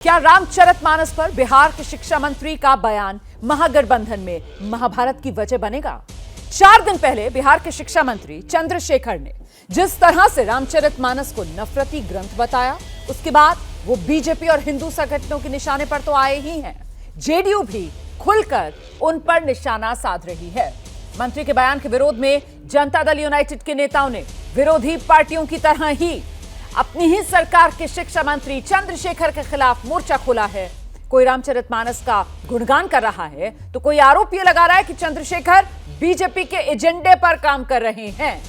क्या रामचरितमानस पर बिहार के शिक्षा मंत्री का बयान महागठबंधन में महाभारत की वजह बनेगा? 4 दिन पहले बिहार के शिक्षा मंत्री चंद्रशेखर ने जिस तरह से रामचरितमानस को नफरती ग्रंथ बताया, उसके बाद वो बीजेपी और हिंदू संगठनों के निशाने पर तो आए ही हैं। जेडीयू भी खुलकर उन पर निशाना साध रही है। मंत्री के बयान के विरोध में जनता दल यूनाइटेड के नेताओं ने विरोधी पार्टियों की तरह ही अपनी ही सरकार के शिक्षा मंत्री चंद्रशेखर के खिलाफ मोर्चा खोला है। कोई रामचरितमानस का गुणगान कर रहा है तो कोई आरोप यह लगा रहा है कि चंद्रशेखर बीजेपी के एजेंडे पर काम कर रहे हैं।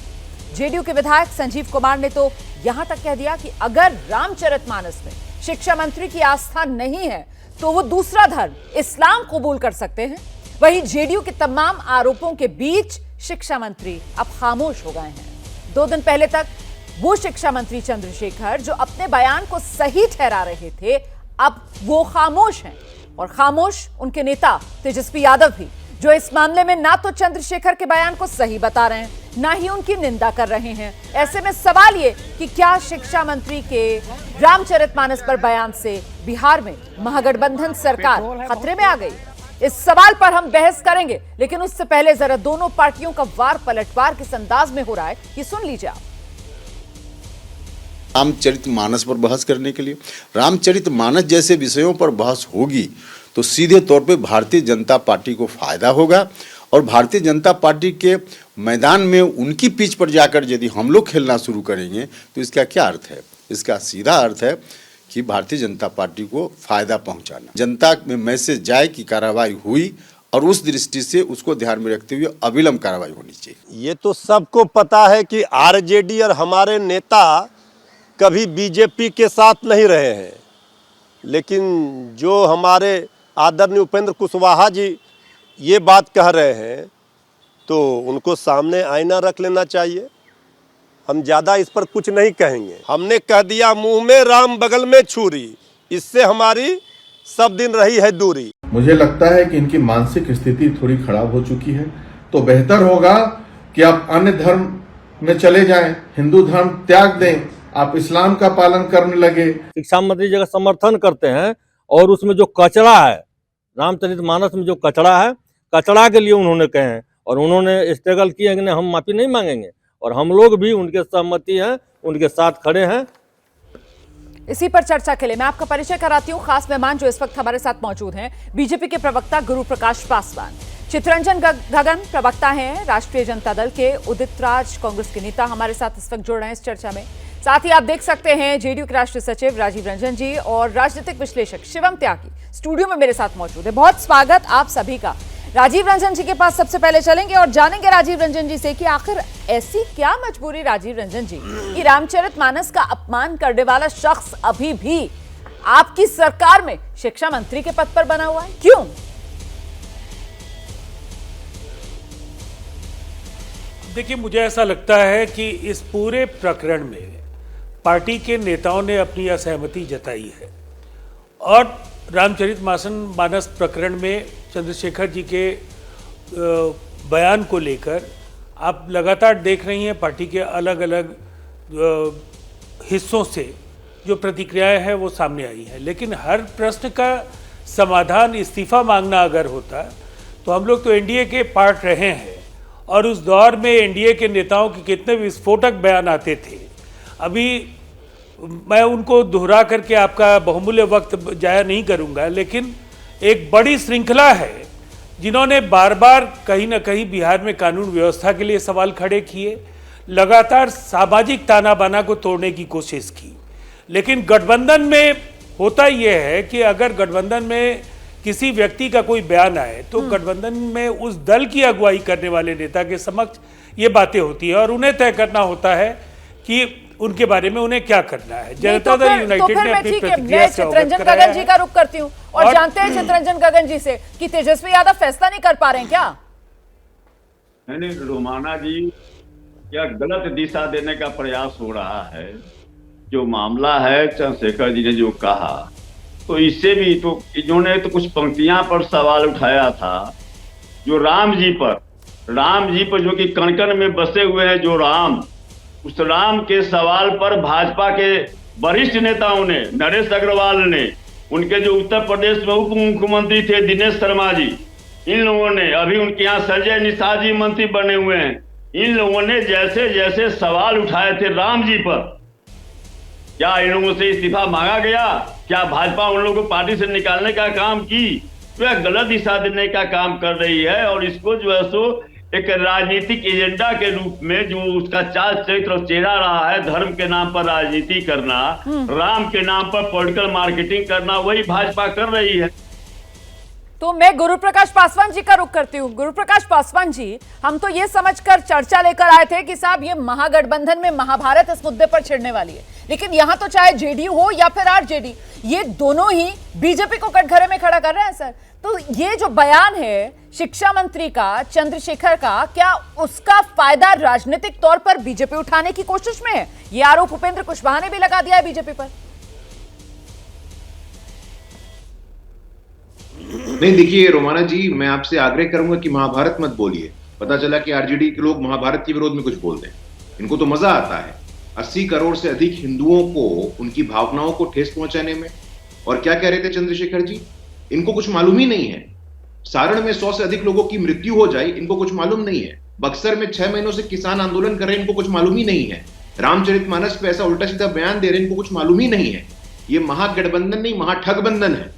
जेडीयू के विधायक संजीव कुमार ने तो यहां तक कह दिया कि अगर रामचरितमानस में शिक्षा मंत्री की आस्था नहीं है तो वो दूसरा धर्म इस्लाम कबूल कर सकते हैं। वहीं जेडीयू के तमाम आरोपों के बीच शिक्षा मंत्री अब खामोश हो गए हैं। 2 दिन पहले तक वो शिक्षा मंत्री चंद्रशेखर जो अपने बयान को सही ठहरा रहे थे, अब वो खामोश हैं। और खामोश उनके नेता तेजस्वी यादव भी, जो इस मामले में ना तो चंद्रशेखर के बयान को सही बता रहे हैं, ना ही उनकी निंदा कर रहे हैं। ऐसे में सवाल ये कि क्या शिक्षा मंत्री के रामचरितमानस पर बयान से बिहार में महागठबंधन सरकार खतरे में आ गई? इस सवाल पर हम बहस करेंगे, लेकिन उससे पहले जरा दोनों पार्टियों का वार पलटवार किस अंदाज में हो रहा है ये सुन लीजिए आप। रामचरितमानस पर बहस करने के लिए, रामचरितमानस जैसे विषयों पर बहस होगी तो सीधे तौर पे भारतीय जनता पार्टी को फायदा होगा। और भारतीय जनता पार्टी के मैदान में उनकी पिच पर जाकर यदि हम लोग खेलना शुरू करेंगे तो इसका क्या अर्थ है? इसका सीधा अर्थ है कि भारतीय जनता पार्टी को फायदा पहुंचाना। जनता में मैसेज जाए कि कार्रवाई हुई और उस दृष्टि से उसको ध्यान में रखते हुए अविलंब कार्रवाई होनी चाहिए। ये तो सबको पता है कि आरजेडी और हमारे नेता कभी बीजेपी के साथ नहीं रहे हैं, लेकिन जो हमारे आदरणीय उपेंद्र कुशवाहा जी ये बात कह रहे हैं तो उनको सामने आईना रख लेना चाहिए। हम ज़्यादा इस पर कुछ नहीं कहेंगे। हमने कह दिया मुंह में राम बगल में छुरी, इससे हमारी सब दिन रही है दूरी। मुझे लगता है कि इनकी मानसिक स्थिति थोड़ी खराब हो चुकी है, तो बेहतर होगा कि आप अन्य धर्म में चले जाएं, हिंदू धर्म त्याग दें, आप इस्लाम का पालन करने लगे। शिक्षा मंत्री जी का समर्थन करते हैं और उसमें जो कचरा है, रामचरितमानस में जो कचरा है, कचरा के लिए उन्होंने कहे हैं और उन्होंने स्ट्रगल किए कि हम माफी नहीं मांगेंगे और हम लोग भी उनके सहमति हैं, उनके साथ खड़े हैं। इसी पर चर्चा के लिए मैं आपका परिचय कराती हूँ। खास मेहमान जो इस वक्त हमारे साथ मौजूद हैं, बीजेपी के प्रवक्ता गुरु प्रकाश पासवान, चित्ररंजन गगन प्रवक्ता हैं राष्ट्रीय जनता दल के, उदित राज कांग्रेस के नेता हमारे साथ इस वक्त जुड़ रहे हैं इस चर्चा में। साथ ही आप देख सकते हैं जेडीयू के राष्ट्रीय सचिव राजीव रंजन जी और राजनीतिक विश्लेषक शिवम त्यागी स्टूडियो में मेरे साथ मौजूद है। बहुत स्वागत आप सभी का। राजीव रंजन जी के पास सबसे पहले चलेंगे और जानेंगे राजीव रंजन जी से कि आखिर ऐसी क्या मजबूरी राजीव रंजन जी कि रामचरितमानस का अपमान करने वाला शख्स अभी भी आपकी सरकार में शिक्षा मंत्री के पद पर बना हुआ है? क्यों? देखिए, मुझे ऐसा लगता है कि इस पूरे प्रकरण में पार्टी के नेताओं ने अपनी असहमति जताई है और रामचरितमानस प्रकरण में चंद्रशेखर जी के बयान को लेकर आप लगातार देख रही हैं पार्टी के अलग अलग हिस्सों से जो प्रतिक्रियाएं हैं वो सामने आई हैं। लेकिन हर प्रश्न का समाधान इस्तीफा मांगना अगर होता तो हम लोग तो एनडीए के पार्ट रहे हैं और उस दौर में एनडीए के नेताओं के कितने विस्फोटक बयान आते थे। अभी मैं उनको दोहरा करके आपका बहुमूल्य वक्त जाया नहीं करूंगा, लेकिन एक बड़ी श्रृंखला है जिन्होंने बार बार कहीं ना कहीं बिहार में कानून व्यवस्था के लिए सवाल खड़े किए, लगातार सामाजिक ताना बाना को तोड़ने की कोशिश की। लेकिन गठबंधन में होता यह है कि अगर गठबंधन में किसी व्यक्ति का कोई बयान आए तो गठबंधन में उस दल की अगुवाई करने वाले नेता के समक्ष ये बातें होती है और उन्हें तय करना होता है कि उनके बारे में उन्हें क्या करना है। जनता दल यूनाइटेड ने अपनी प्रतिक्रिया से चित्ररंजन गगन जी का रुख करती हूँ और जानते हैं चित्ररंजन गगन जी से कि तेजस्वी यादव फैसला नहीं कर पा रहे हैं क्या? नहीं, रोमाना जी, क्या गलत दिशा देने का प्रयास हो रहा है। जो मामला है चंद्रशेखर जी ने जो कहा, तो इससे भी तो इन्होंने तो कुछ पंक्तियां पर सवाल उठाया था जो राम जी पर जो कि कण-कण में बसे हुए हैं, जो राम, उस राम के सवाल पर भाजपा के वरिष्ठ नेताओं ने, नरेश अग्रवाल ने उनके जो उत्तर प्रदेश में उप मुख्यमंत्री थे दिनेश शर्मा जी, इन लोगों ने, अभी उनके यहाँ संजय निषाद जी मंत्री बने हुए हैं, इन लोगों ने जैसे जैसे सवाल उठाए थे राम जी पर, क्या इन लोगों से इस्तीफा मांगा गया? क्या भाजपा उन लोगों को पार्टी से निकालने का काम की? तो यह गलत दिशा देने का काम कर रही है और इसको जो है सो एक राजनीतिक एजेंडा के रूप में जो उसका चाल चरित्र और चेहरा रहा है, धर्म के नाम पर राजनीति करना, राम के नाम पर पॉलिटिकल मार्केटिंग करना, वही भाजपा कर रही है। तो मैं गुरु प्रकाश पासवान जी का रुख करती हूँ। गुरु प्रकाश पासवान जी, हम तो ये समझकर चर्चा लेकर आए थे कि साहब ये महागठबंधन में महाभारत इस मुद्दे पर छिड़ने वाली है, लेकिन यहाँ तो चाहे जेडीयू हो या फिर आरजेडी, ये दोनों ही बीजेपी को कटघरे में खड़ा कर रहे हैं सर। तो ये जो बयान है शिक्षा मंत्री का, चंद्रशेखर का, क्या उसका फायदा राजनीतिक तौर पर बीजेपी उठाने की कोशिश में है? ये आरोप उपेंद्र कुशवाहा ने भी लगा दिया है बीजेपी पर। नहीं, देखिए रोमाना जी, मैं आपसे आग्रह करूंगा कि महाभारत मत बोलिए। पता चला कि आरजेडी के लोग महाभारत के विरोध में कुछ बोल दें। इनको तो मजा आता है 80 करोड़ से अधिक हिंदुओं को उनकी भावनाओं को ठेस पहुंचाने में। और क्या कह रहे थे चंद्रशेखर जी? इनको कुछ मालूम ही नहीं है। सारण में 100 से अधिक लोगों की मृत्यु हो जाए, इनको कुछ मालूम नहीं है। बक्सर में 6 महीनों से किसान आंदोलन कर रहे हैं, इनको कुछ मालूम ही नहीं है। रामचरितमानस पे ऐसा उल्टा सीधा बयान दे रहे हैं, इनको कुछ मालूम ही नहीं है। ये महागठबंधन नहीं, महाठगबंधन है।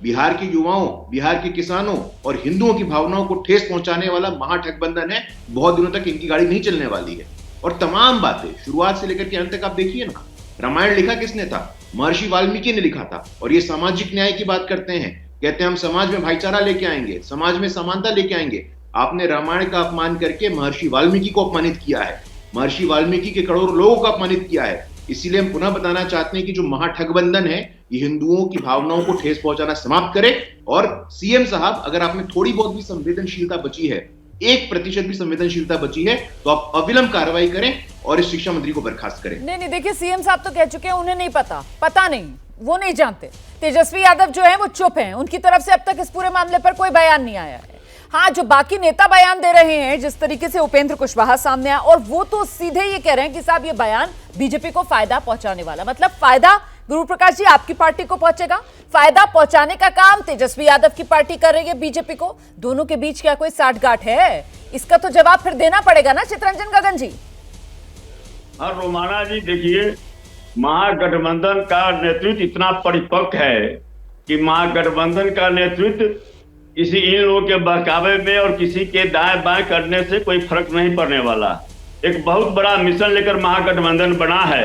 बिहार के युवाओं, बिहार के किसानों और हिंदुओं की भावनाओं को ठेस पहुंचाने वाला महाठगबंधन है। बहुत दिनों तक इनकी गाड़ी नहीं चलने वाली है। और तमाम बातें शुरुआत से लेकर के अंत तक आप देखिए ना, रामायण लिखा किसने था? महर्षि वाल्मीकि ने लिखा था। और ये सामाजिक न्याय की बात करते हैं, कहते हैं हम समाज में भाईचारा लेके आएंगे, समाज में समानता लेके आएंगे। आपने रामायण का अपमान करके महर्षि वाल्मीकि को अपमानित किया है, महर्षि वाल्मीकि के करोड़ों लोगों को अपमानित किया है। इसीलिए हम पुनः बताना चाहते हैं कि जो महाठगबंधन है, ये हिंदुओं की भावनाओं को ठेस पहुंचाना समाप्त करे। और सीएम साहब, अगर आप में थोड़ी बहुत भी संवेदनशीलता बची है, 1% भी संवेदनशीलता बची है, तो आप अविलंब कार्रवाई करें और इस शिक्षा मंत्री को बर्खास्त करें। नहीं, देखिए सीएम साहब तो कह चुके हैं उन्हें नहीं पता नहीं, वो नहीं जानते। तेजस्वी यादव जो है वो चुप हैं, उनकी तरफ से अब तक इस पूरे मामले पर कोई बयान नहीं आया है। हाँ, जो बाकी नेता बयान दे रहे हैं, जिस तरीके से उपेंद्र कुशवाहा सामने आया, और वो तो सीधे ये कह रहे हैं कि साहब ये बयान बीजेपी को फायदा पहुंचाने वाला, मतलब फायदा गुरु प्रकाश जी आपकी पार्टी को पहुंचेगा, फायदा पहुंचाने का काम तेजस्वी यादव की पार्टी कर रही है बीजेपी को। दोनों के बीच क्या कोई साठगांठ है? इसका तो जवाब फिर देना पड़ेगा ना चितरंजन गगन जी। हाँ रोमाना जी, देखिए महागठबंधन का नेतृत्व इतना परिपक्व है कि महागठबंधन का नेतृत्व किसी इन लोगों के बहकावे में और किसी के दाएं बाएं करने से कोई फर्क नहीं पड़ने वाला। एक बहुत बड़ा मिशन लेकर महागठबंधन बना है।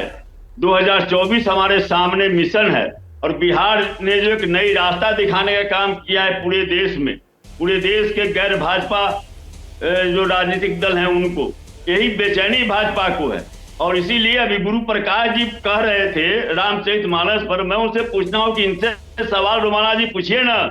2024 हमारे सामने मिशन है और बिहार ने जो एक नई रास्ता दिखाने का काम किया है पूरे देश में, पूरे देश के गैर भाजपा जो राजनीतिक दल हैं उनको, यही बेचैनी भाजपा को है। और इसीलिए अभी गुरु प्रकाश जी कह रहे थे रामचरितमानस पर, मैं उनसे पूछना हूँ कि इनसे सवाल रोमाना जी पूछिए ना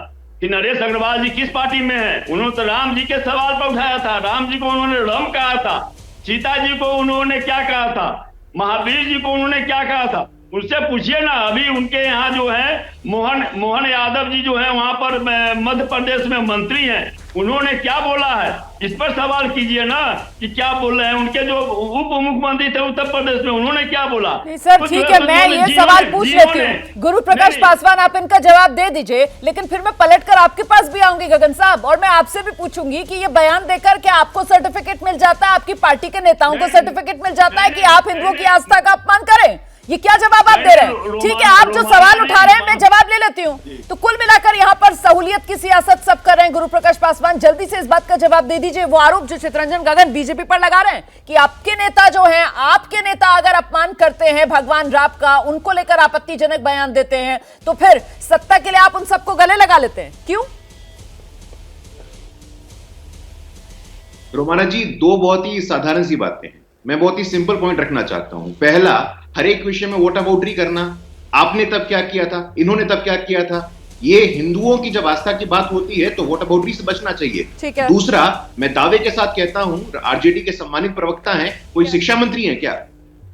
कि नरेश अग्रवाल जी किस पार्टी में है? उन्होंने तो राम जी के सवाल पर उठाया था, राम जी को उन्होंने राम कहा था, सीता जी को उन्होंने क्या कहा था, महावीर जी को उन्होंने क्या कहा था, उनसे पूछिए ना। अभी उनके यहाँ जो है मोहन यादव जी जो है वहां पर मध्य प्रदेश में मंत्री हैं, उन्होंने क्या बोला है, इस पर सवाल कीजिए ना कि क्या बोल रहे हैं। उनके जो उप मुख्यमंत्री थे उत्तर प्रदेश में, उन्होंने क्या बोला? सर ठीक है, मैं ये सवाल पूछ लेती हूँ। गुरु प्रकाश पासवान आप इनका जवाब दे दीजिए, लेकिन फिर मैं पलटकर आपके पास भी आऊंगी गगन साहब, और मैं आपसे भी पूछूंगी कि ये बयान देकर क्या आपको सर्टिफिकेट मिल जाता है, आपकी पार्टी के नेताओं को सर्टिफिकेट मिल जाता है कि आप हिंदुओं की आस्था का अपमान करें? ये क्या जवाब आप दे रहे हैं? ठीक है, आप जो सवाल उठा रहे हैं मैं जवाब ले लेती हूँ। तो कुल मिलाकर यहाँ पर सहूलियत की सियासत सब कर रहे हैं। गुरु प्रकाश पासवान जल्दी से इस बात का जवाब दे दीजिए। वो आरोप जो चितरंजन गगन बीजेपी पर लगा रहे हैं कि आपके नेता जो हैं, आपके नेता अगर अपमान करते हैं भगवान राम का, उनको लेकर आपत्तिजनक बयान देते हैं, तो फिर सत्ता के लिए आप उन सबको गले लगा लेते हैं, क्यों? रोमाना जी, दो बहुत ही साधारण सी बातें हैं। मैं बहुत ही सिंपल पॉइंट रखना चाहता हूं। पहला, हर एक विषय में वोट अबाउटरी करना, आपने तब क्या किया था, इन्होंने तब क्या किया था, ये हिंदुओं की जब आस्था की बात होती है तो वोट अबाउटरी से बचना चाहिए। दूसरा, मैं दावे के साथ कहता हूं, आरजेडी के सम्मानित प्रवक्ता हैं, कोई शिक्षा मंत्री है क्या?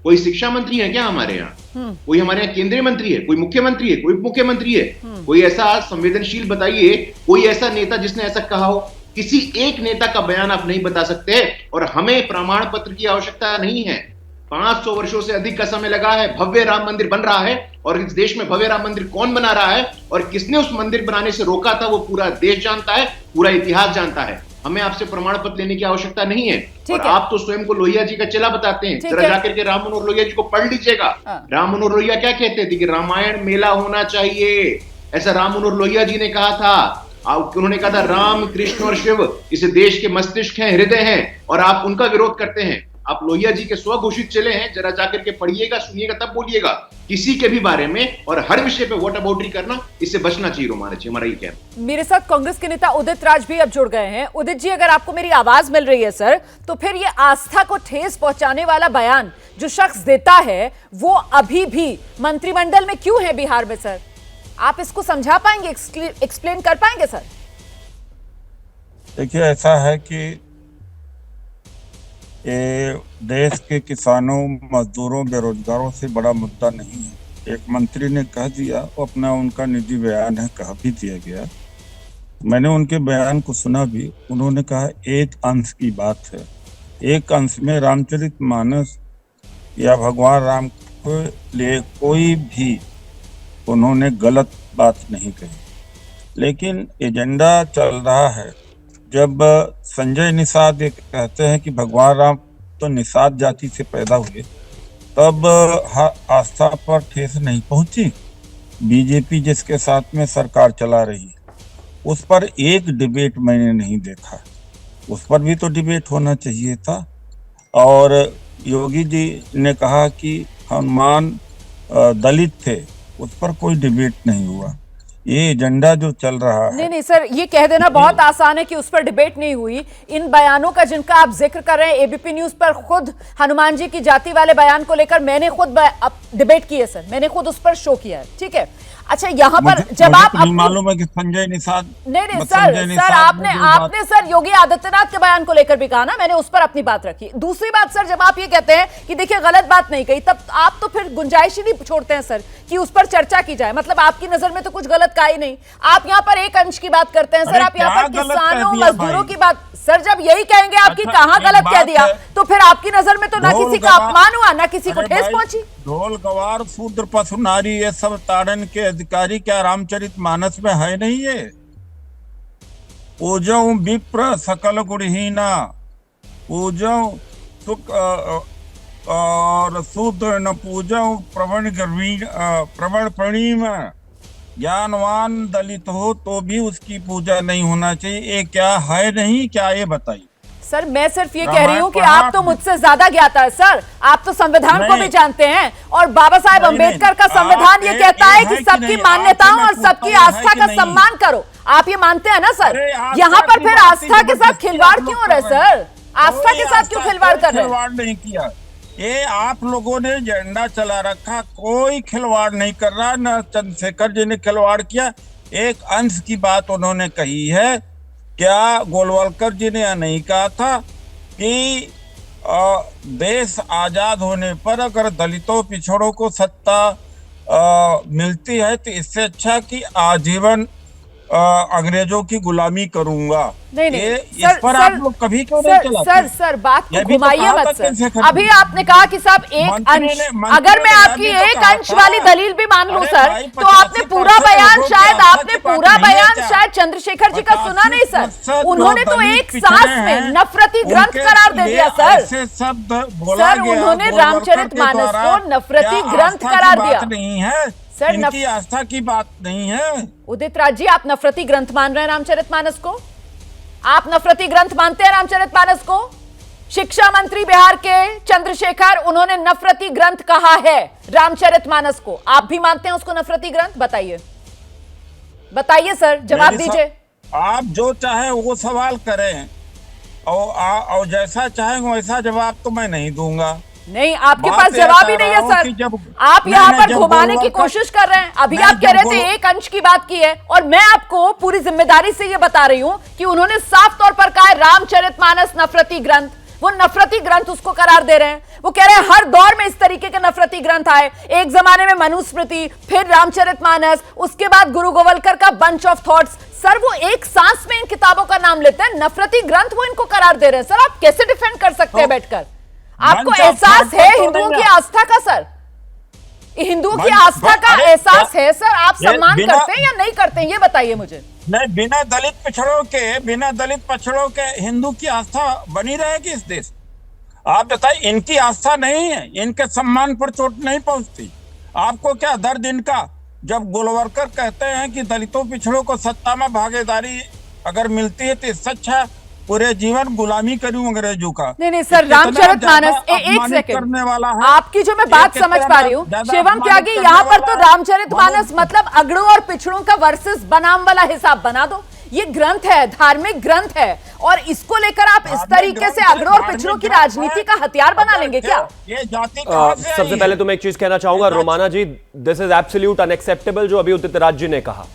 कोई शिक्षा मंत्री है क्या हमारे यहाँ? कोई हमारे यहाँ केंद्रीय मंत्री है, कोई मुख्यमंत्री है, कोई उप मुख्यमंत्री है? कोई ऐसा संवेदनशील बताइए, कोई ऐसा नेता जिसने ऐसा कहा हो? किसी एक नेता का बयान आप नहीं बता सकते और हमें प्रमाण पत्र की आवश्यकता नहीं है। 500 वर्षों से अधिक का समय लगा है, भव्य राम मंदिर बन रहा है। और इस देश में भव्य राम मंदिर कौन बना रहा है और किसने उस मंदिर बनाने से रोका था, वो पूरा देश जानता है, पूरा इतिहास जानता है। हमें आपसे प्रमाण पत्र लेने की आवश्यकता नहीं है। और आप तो स्वयं को लोहिया जी का चेला बताते हैं। जरा जाकर के राम मनोहर लोहिया जी को पढ़ लीजिएगा। राम मनोहर लोहिया क्या कहते थे कि रामायण मेला होना चाहिए, ऐसा राम मनोहर लोहिया जी ने कहा था। उन्होंने कहा था राम कृष्ण और शिव इस देश के मस्तिष्क हैं, हृदय हैं, और आप उनका विरोध करते हैं। आप लोहिया जी के स्वघोषित चले हैं। जरा जाकर के पढ़िएगा, सुनिएगा, तब बोलिएगा। किसी के भी बारे में और हर विषय पे व्हाट अबाउटरी करना, इससे बचना चाहिए रोमाना जी, हमारा ये कहना। मेरे साथ कांग्रेस के नेता उदित राज भी अब जुड़ गए हैं। उदित जी, अगर आपको मेरी आवाज मिल रही है सर, तो फिर ये आस्था को ठेस पहुंचाने वाला बयान जो शख्स देता है वो अभी भी मंत्रिमंडल में क्यों है बिहार में सर? आप इसको समझा पाएंगे, एक्सप्लेन कर पाएंगे सर? देखिए, ऐसा है कि ये देश के किसानों, मजदूरों, बेरोजगारों से बड़ा मुद्दा नहीं है। एक मंत्री ने कह दिया, अपना उनका निजी बयान है, कह भी दिया गया। मैंने उनके बयान को सुना भी। उन्होंने कहा एक अंश की बात है, एक अंश में रामचरितमानस या भगवान राम के लिए कोई भी उन्होंने गलत बात नहीं कही। लेकिन एजेंडा चल रहा है। जब संजय निषाद ये कहते हैं कि भगवान राम तो निषाद जाति से पैदा हुए, तब आस्था पर ठेस नहीं पहुंची। बीजेपी जिसके साथ में सरकार चला रही है, उस पर एक डिबेट मैंने नहीं देखा। उस पर भी तो डिबेट होना चाहिए था। और योगी जी ने कहा कि हनुमान दलित थे, उस पर कोई डिबेट नहीं हुआ। ये एजेंडा जो चल रहा है, नहीं सर, ये कह देना बहुत आसान है कि उस पर डिबेट नहीं हुई। इन बयानों का जिनका आप जिक्र कर रहे हैं, एबीपी न्यूज पर खुद हनुमान जी की जाति वाले बयान को लेकर मैंने खुद डिबेट की है सर, मैंने खुद उस पर शो किया है, ठीक है। अच्छा, यहाँ पर जब आप मालूम है कि संजय निषाद, नहीं सर आपने सर योगी आदित्यनाथ के बयान को लेकर भी कहा ना, मैंने उस पर अपनी बात रखी। दूसरी बात सर, जब आप ये कहते हैं कि देखिए गलत बात नहीं कही, तब आप तो फिर गुंजाइश ही नहीं छोड़ते हैं सर कि उस पर चर्चा की जाए। मतलब आपकी नजर में तो कुछ गलत कहा ही नहीं। आप यहाँ पर एक अंश की बात करते हैं सर, आप यहाँ पर किसानों, मजदूरों की बात। सर जब यही कहेंगे आपकी कहाँ गलत कह दिया, तो फिर आपकी नजर में तो ना किसी का अपमान हुआ, ना किसी को ठेस पहुंची। ढोल गवार शूद्र पशु नारी ये सब ताड़न के अधिकारी क्या रामचरितमानस में है नहीं? ये पूजौ विप्र सकल गुणहीना, पूजौ सुख और शूद्र न पूजौ प्रवण प्रणीम। ज्ञानवान दलित हो तो भी उसकी पूजा नहीं होना चाहिए। ये क्या है नहीं? क्या ये बताइए सर। मैं सिर्फ ये कह रही हूँ कि आप तो मुझसे ज्यादा ज्ञाता है सर, आप तो संविधान को भी जानते हैं, और बाबा साहेब अम्बेडकर का संविधान ये कहता है कि सबकी मान्यताओं और सबकी आस्था का सम्मान करो। आप ये मानते हैं ना सर? यहाँ पर फिर आस्था के साथ खिलवाड़ क्यों हो रहा है सर? आस्था के साथ क्यों खिलवाड़ कर रहे हैं? खिलवाड़ नहीं किया, ये आप लोगों ने एजेंडा चला रखा। कोई खिलवाड़ नहीं कर रहा, न चंद्रशेखर जी ने खिलवाड़ किया। एक अंश की बात उन्होंने कही है। क्या गोलवलकर जी ने नहीं कहा था कि देश आजाद होने पर अगर दलितों पिछड़ों को सत्ता मिलती है तो इससे अच्छा कि आजीवन अंग्रेजों की गुलामी करूंगा? नहीं इस पर आप लोग कभी क्यों नहीं चलाते? सर बात को घुमाइए मत सर। अभी आपने कहा कि साहब एक अंश, अगर मैं आपकी एक अंश वाली दलील भी मान लूं सर, तो आपने पूरा बयान शायद चंद्रशेखर जी का सुना नहीं सर। उन्होंने तो एक सांस में नफरती ग्रंथ करार दे दिया सर। सर उन्होंने रामचरितमानस को नफरती ग्रंथ करार दिया। नहीं है सर, इनकी आस्था की बात नहीं है। उदित राज जी, आप नफरती ग्रंथ मान रहे हैं रामचरितमानस को? आप नफरती ग्रंथ मानते हैं रामचरितमानस को? शिक्षा मंत्री बिहार के चंद्रशेखर, उन्होंने नफरती ग्रंथ कहा है रामचरितमानस को। आप भी मानते हैं उसको नफरती ग्रंथ? बताइए सर, जवाब दीजिए। आप जो चाहे वो सवाल करें और जैसा चाहेंगे वैसा जवाब तो मैं नहीं दूंगा। नहीं, आपके पास जवाब ही नहीं है सर। आप यहाँ पर घुमाने की कोशिश कर रहे हैं। अभी आप कह रहे थे एक अंश की बात की है, और मैं आपको पूरी जिम्मेदारी से ये बता रही हूँ कि उन्होंने साफ तौर पर कहा रामचरितमानस नफरती ग्रंथ। वो नफरती ग्रंथ उसको करार दे रहे हैं। वो कह रहे हैं हर दौर में इस तरीके के नफरती ग्रंथ आए। एक जमाने में मनुस्मृति, फिर रामचरितमानस, उसके बाद गुरु गोवलकर का बंच ऑफ थॉट्स। सर वो एक सांस में इन किताबों का नाम लेते हैं, नफरती ग्रंथ वो इनको करार दे रहे हैं। सर आप कैसे डिफेंड कर सकते हैं बैठकर? आपको एहसास है हिंदुओं की आस्था का सर? हिंदुओं की आस्था का एहसास है सर? आप सम्मान करते हैं या नहीं करते हैं, ये बताइए मुझे। नहीं, बिना दलित पछड़ों के हिंदू की आस्था बनी रहेगी इस देश? आप बताइए, इनकी आस्था नहीं है, इनके सम्मान पर चोट नहीं पहुंचती? आपको क्या दर्द इनका जब गोलवरकर कहते हैं कि दलितों पिछड़ों को सत्ता में भागीदारी अगर मिलती है तो इससे अच्छा पूरे जीवन गुलामी करूं अंग्रेजों का। नहीं सर, रामचरितमानस, एक सेकंड, आपकी जो मैं बात समझ पा रही हूँ शिवम त्यागी, यहाँ पर तो रामचरितमानस मतलब अगड़ों और पिछड़ों का वर्सेस बनाम वाला हिसाब बना दो। ये ग्रंथ है, धार्मिक ग्रंथ है, और इसको लेकर आप इस तरीके से अगड़ों और पिछड़ों की राजनीति का हथियार बना लेंगे क्या? ये जाति सबसे पहले तो मैं एक चीज कहना चाहूंगा रोमाना जी, दिस इज एब्सोल्यूट अनएक्सेप्टेबल जो अभी उदित राज जी ने कहा,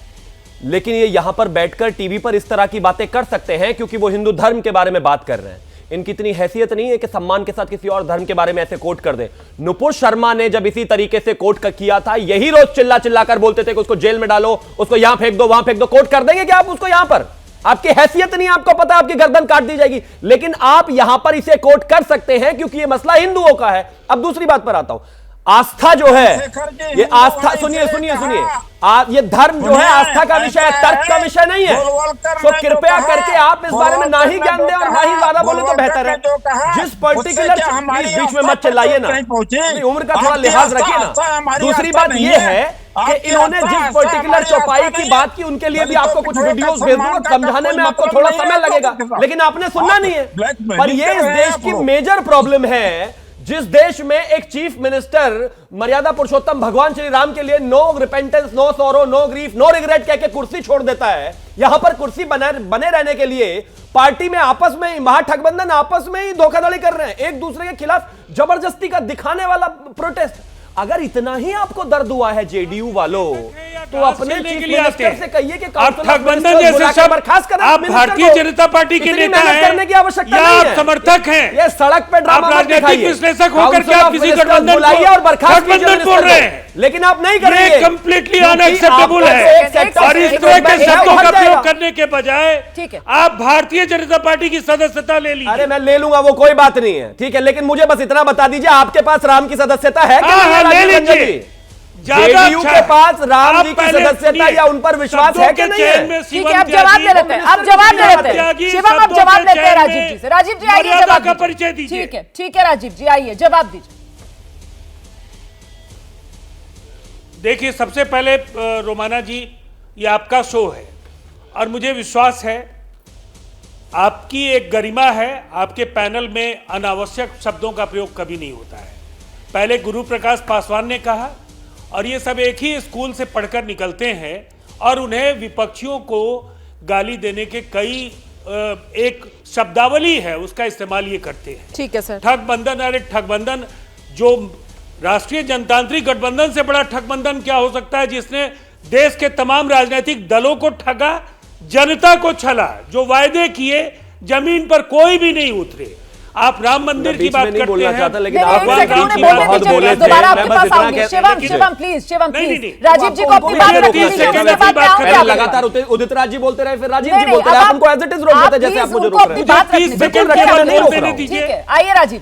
लेकिन ये यहां पर बैठकर टीवी पर इस तरह की बातें कर सकते हैं क्योंकि वो हिंदू धर्म के बारे में बात कर रहे हैं। इनकी इतनी हैसियत नहीं है कि सम्मान के साथ किसी और धर्म के बारे में ऐसे कोट कर दे। नुपुर शर्मा ने जब इसी तरीके से कोट किया था, यही रोज चिल्ला चिल्ला कर बोलते थे कि उसको जेल में डालो, उसको यहां फेंक दो, वहां फेंक दो। कोट कर देंगे क्या आप उसको? यहां पर आपकी हैसियत नहीं, आपको पता है आपकी गर्दन काट दी जाएगी, लेकिन आप यहां पर इसे कोट कर सकते हैं क्योंकि ये मसला हिंदुओं का है। अब दूसरी बात पर आता हूं, आस्था जो है, ये आस्था, सुनिए, ये धर्म जो है आस्था का विषय है, तर्क का विषय नहीं है। तो कृपया करके आप इस बारे में ना ही ज्ञान दें और ना ही ज्यादा बोले तो बेहतर है। जिस पर्टिकुलर बीच में मत चिल्लाइए ना, उम्र का थोड़ा लिहाज रखिए ना। दूसरी बात ये है कि इन्होंने जिस पर्टिकुलर चौपाई की बात की, उनके लिए भी आपको कुछ वीडियोस भेज दूंगा, समझाने में आपको थोड़ा समय लगेगा, लेकिन आपने सुनना नहीं है। पर ये इस देश की मेजर प्रॉब्लम है, जिस देश में एक चीफ मिनिस्टर मर्यादा पुरुषोत्तम भगवान श्री राम के लिए no repentance, no sorrow, no grief, no regret कह के कुर्सी छोड़ देता है। यहां पर कुर्सी बने रहने के लिए पार्टी में आपस में महागठबंधन आपस में ही धोखाधड़ी कर रहे हैं, एक दूसरे के खिलाफ जबरदस्ती का दिखाने वाला प्रोटेस्ट। अगर इतना ही आपको दर्द हुआ है जेडीयू वालों, तो अपने चीफ मिनिस्टर से कहिए कि गठबंधन जैसे सब आप भारतीय जनता पार्टी के नेता हैं, करने की आवश्यकता नहीं है, समर्थक हैं, ये सड़क पे ड्रामा मत दिखाइए, विश्लेषक होकर के आप किसी गठबंधन बुलाइए और बर्खास्त गठबंधन बोल रहे हैं, लेकिन आप नहीं करेंगे। ये कंप्लीटली अनएक्सेप्टेबल है। और इस तरह के शब्दों का प्रयोग करने के बजाय आप भारतीय जनता पार्टी की सदस्यता ले लीजिए। अरे मैं ले लूंगा, वो कोई बात नहीं है, ठीक है, लेकिन मुझे बस इतना बता दीजिए, आपके पास राम की सदस्यता है क्या? ले लीजिए। जेडीयू के पास राम जी की सदस्यता या उन पर विश्वास है कि नहीं है? ठीक है, अब जवाब दे लेते हैं, अब जवाब दे लेते हैं शिवम, अब जवाब देते हैं राजीव जी से। राजीव जी आइए, जवाब का परिचय दीजिए। ठीक है राजीव जी आइए, जवाब दीजिए। देखिए, सबसे पहले रोमाना जी, ये आपका शो है और मुझे विश्वास है आपकी एक गरिमा है, आपके पैनल में अनावश्यक शब्दों का प्रयोग कभी नहीं होता है। पहले गुरु प्रकाश पासवान ने कहा, और ये सब एक ही स्कूल से पढ़कर निकलते हैं और उन्हें विपक्षियों को गाली देने के कई एक शब्दावली है, उसका इस्तेमाल ये करते हैं। ठीक है सर। ठगबंधन, अरे ठगबंधन, जो राष्ट्रीय जनतांत्रिक गठबंधन से बड़ा ठगबंधन क्या हो सकता है, जिसने देश के तमाम राजनीतिक दलों को ठगा, जनता को छला, जो वायदे किए जमीन पर कोई भी नहीं उतरे। आप राम मंदिर की बात करते हैं, लेकिन आप बहुत बोले थे। दोबारा आपके पास आऊंगी। शिवम प्लीज, राजीव जी को अपनी बात रखनी है। लगातार उदित राज जी बोलते रहे, फिर राजीव जी बोलते रहे, आप उनको एज इट इज रोक देते जैसे आप मुझे रोक रहे हैं। ठीक है, आइए राजीव।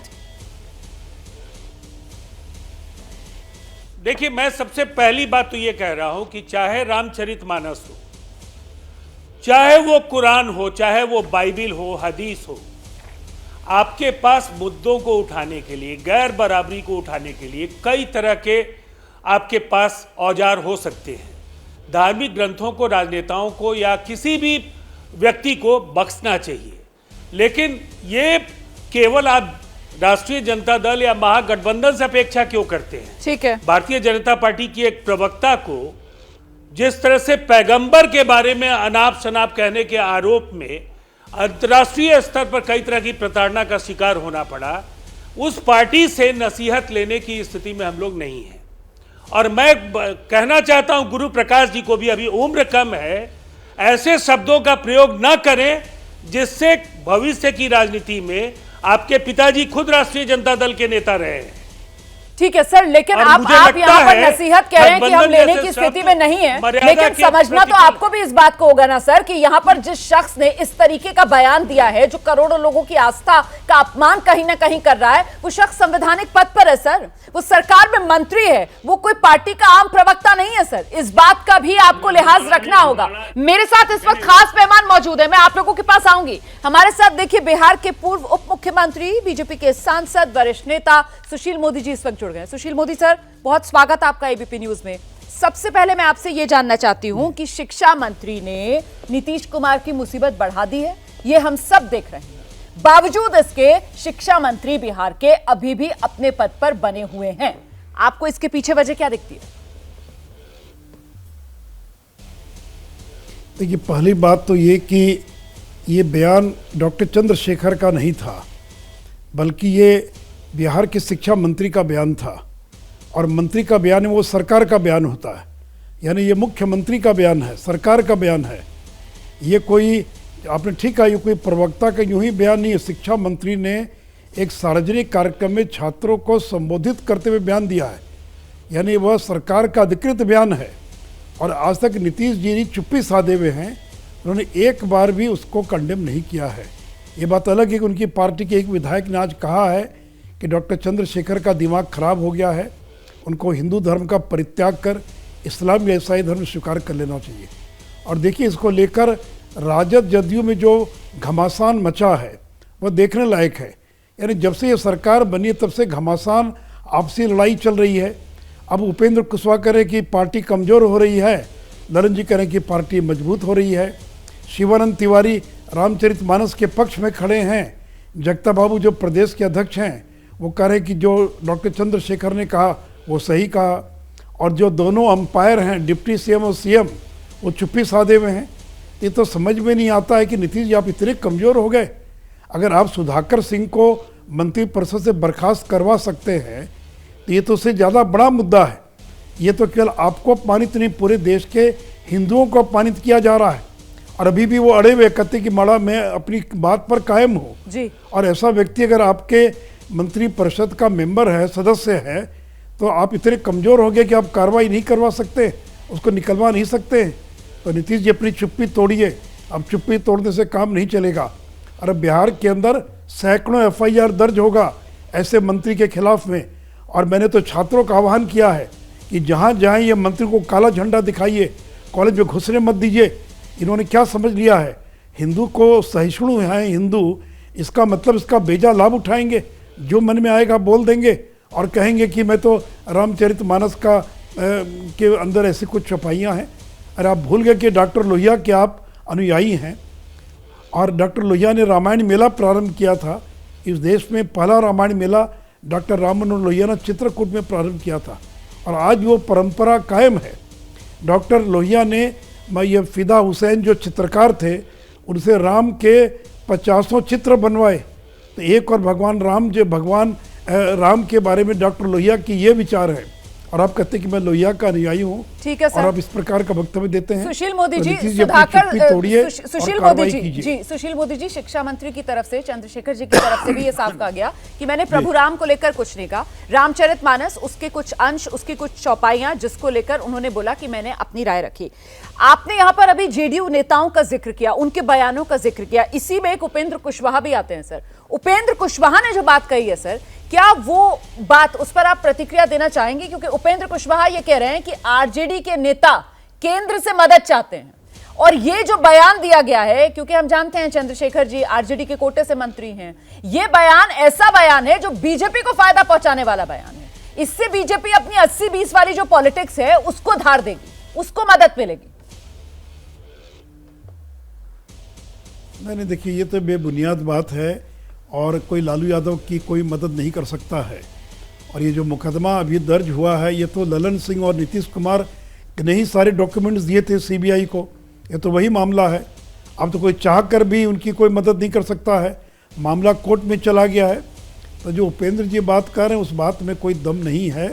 देखिए, मैं सबसे पहली बात तो ये कह रहा हूं कि चाहे रामचरितमानस हो, चाहे वो कुरान हो, चाहे वो बाइबिल हो, हदीस हो, आपके पास मुद्दों को उठाने के लिए, गैर बराबरी को उठाने के लिए कई तरह के आपके पास औजार हो सकते हैं। धार्मिक ग्रंथों को राजनेताओं को या किसी भी व्यक्ति को बख्शना चाहिए, लेकिन ये केवल आप राष्ट्रीय जनता दल या महागठबंधन से अपेक्षा क्यों करते हैं? ठीक है। भारतीय जनता पार्टी की एक प्रवक्ता को जिस तरह से पैगंबर के बारे में अनाप शनाप कहने के आरोप में अंतर्राष्ट्रीय स्तर पर कई तरह की प्रताड़ना का शिकार होना पड़ा, उस पार्टी से नसीहत लेने की स्थिति में हम लोग नहीं हैं। और मैं कहना चाहता हूं गुरु प्रकाश जी को भी, अभी उम्र कम है, ऐसे शब्दों का प्रयोग न करें जिससे भविष्य की राजनीति में, आपके पिताजी खुद राष्ट्रीय जनता दल के नेता रहे हैं, ठीक है सर, लेकिन और आप मुझे यहाँ लगता पर है नसीहत कह रहे हैं कि हम गठबंधन लेने जैसे की शब्द स्थिति में नहीं है, मर्यादा लेकिन के समझना तो प्रतिकूल- आपको भी इस बात को होगा ना सर कि यहाँ पर जिस शख्स ने इस तरीके का बयान दिया है जो करोड़ों लोगों की आस्था का अपमान कहीं ना कहीं कर रहा है, वो शख्स संवैधानिक पद पर है सर, वो सरकार में मंत्री है, वो कोई पार्टी का आम प्रवक्ता नहीं है सर। इस बात का भी आपको लिहाज रखना होगा। मेरे साथ इस वक्त खास मेहमान मौजूद है, मैं आप लोगों के पास आऊंगी। हमारे साथ देखिए बिहार के पूर्व उप मुख्यमंत्री, बीजेपी के सांसद, वरिष्ठ नेता सुशील मोदी जी इस वक्त जुड़ गए। सुशील मोदी सर, बहुत स्वागत आपका एबीपी न्यूज में। सबसे पहले मैं आपसे यह जानना चाहती हूं कि शिक्षा मंत्री ने नीतीश कुमार की मुसीबत बढ़ा दी है, ये हम सब देख रहे हैं, बावजूद इसके शिक्षा मंत्री बिहार के अभी भी अपने पद पर बने हुए हैं। आपको इसके पीछे वजह क्या दिखती है? देखिए, पहली बात तो ये कि ये बयान डॉक्टर चंद्रशेखर का नहीं था, बल्कि ये बिहार के शिक्षा मंत्री का बयान था। और मंत्री का बयान है वो सरकार का बयान होता है, यानी ये मुख्यमंत्री का बयान है, सरकार का बयान है। ये कोई, आपने ठीक कहा, ये कोई प्रवक्ता का यूं ही बयान नहीं है। शिक्षा मंत्री ने एक सार्वजनिक कार्यक्रम में छात्रों को संबोधित करते हुए बयान दिया है, यानी वह सरकार का अधिकृत बयान है। और आज तक नीतीश जी ने चुप्पी साधे हुए हैं, उन्होंने एक बार भी उसको कंडेम नहीं किया है। ये बात अलग है कि उनकी पार्टी के एक विधायक ने आज कहा है कि डॉक्टर चंद्रशेखर का दिमाग खराब हो गया है, उनको हिंदू धर्म का परित्याग कर इस्लाम या ईसाई धर्म स्वीकार कर लेना चाहिए। और देखिए, इसको लेकर राजद जदयू में जो घमासान मचा है वह देखने लायक है। यानी जब से ये सरकार बनी तब से घमासान आपसी लड़ाई चल रही है। अब उपेंद्र कुशवाहा कह रहे कि पार्टी कमज़ोर हो रही है, ललन जी कह रहे कि पार्टी मजबूत हो रही है, शिवानंद तिवारी रामचरितमानस के पक्ष में खड़े हैं, जगता बाबू जो प्रदेश के अध्यक्ष हैं वो कह रहे कि जो डॉक्टर चंद्रशेखर ने कहा वो सही कहा। और जो दोनों अंपायर हैं, डिप्टी सीएम और सीएम, वो चुप्पी साधे हुए हैं। ये तो समझ में नहीं आता है कि नीतीश जी आप इतने कमज़ोर हो गए। अगर आप सुधाकर सिंह को मंत्रिपरिषद से बर्खास्त करवा सकते हैं तो ये तो उससे ज़्यादा बड़ा मुद्दा है। ये तो केवल आपको अपमानित नहीं, पूरे देश के हिंदुओं को अपमानित किया जा रहा है। और अभी भी वो अड़े हुए कहते कि माड़ा मैं अपनी बात पर कायम हूँ जी। और ऐसा व्यक्ति अगर आपके मंत्रिपरिषद का मेंबर है, सदस्य है, तो आप इतने कमज़ोर हो गए कि आप कार्रवाई नहीं करवा सकते, उसको निकलवा नहीं सकते। तो नीतीश जी अपनी चुप्पी तोड़िए। अब चुप्पी तोड़ने से काम नहीं चलेगा। और बिहार के अंदर सैकड़ों एफआईआर दर्ज होगा ऐसे मंत्री के खिलाफ में। और मैंने तो छात्रों का आह्वान किया है कि जहाँ जाएँ ये मंत्री को काला झंडा दिखाइए, कॉलेज में घुसने मत दीजिए। इन्होंने क्या समझ लिया है, हिंदू को सहिष्णु हैं हिंदू, इसका मतलब इसका बेजा लाभ उठाएंगे, जो मन में आएगा बोल देंगे और कहेंगे कि मैं तो रामचरितमानस का के अंदर ऐसी कुछ छपाइयाँ हैं। अरे आप भूल गए कि डॉक्टर लोहिया के आप अनुयायी हैं और डॉक्टर लोहिया ने रामायण मेला प्रारंभ किया था। इस देश में पहला रामायण मेला डॉक्टर राम मनोहर लोहिया ने चित्रकूट में प्रारंभ किया था और आज वो परंपरा कायम है। डॉक्टर लोहिया ने ये फिदा हुसैन जो चित्रकार थे उनसे राम के 50 चित्र बनवाए। तो एक और भगवान राम, जो भगवान राम के बारे में डॉक्टर लोहिया की ये विचार है और आप कहते हैं कि मैं लोहिया का अनुयायी हूँ। ठीक है सर। और आप इस प्रकार का वक्तव्य देते हैं। सुशील मोदी तो जी, नीतीश सुधाकर सुशील मोदी जी, सुशील मोदी जी, शिक्षा मंत्री की तरफ से, चंद्रशेखर जी की तरफ से भी ये साफ कहा गया कि मैंने प्रभु राम को लेकर कुछ नहीं कहा। रामचरितमानस, उसके कुछ अंश, उसकी कुछ चौपाइयां जिसको लेकर उन्होंने बोला कि मैंने अपनी राय रखी। आपने यहां पर अभी जेडीयू नेताओं का जिक्र किया, उनके बयानों का जिक्र किया, इसी में एक उपेंद्र कुशवाहा भी आते हैं सर। उपेंद्र कुशवाहा ने जो बात कही है सर, क्या वो बात, उस पर आप प्रतिक्रिया देना चाहेंगे? क्योंकि उपेंद्र कुशवाहा ये कह रहे हैं कि आरजेडी के नेता केंद्र से मदद चाहते हैं और ये जो बयान दिया गया है, क्योंकि हम जानते हैं चंद्रशेखर जी आरजेडी के कोटे से मंत्री हैं, ये बयान ऐसा बयान है जो बीजेपी को फायदा पहुंचाने वाला बयान है। इससे बीजेपी अपनी 80-20 वाली जो पॉलिटिक्स है उसको धार देगी, उसको मदद मिलेगी। नहीं, देखिए, ये तो बेबुनियाद बात है और कोई लालू यादव की कोई मदद नहीं कर सकता है। और ये जो मुकदमा अभी दर्ज हुआ है, ये तो ललन सिंह और नीतीश कुमार ने ही सारे डॉक्यूमेंट्स दिए थे सीबीआई को, ये तो वही मामला है। अब तो कोई चाह कर भी उनकी कोई मदद नहीं कर सकता है, मामला कोर्ट में चला गया है। तो जो उपेंद्र जी बात कर रहे हैं उस बात में कोई दम नहीं है।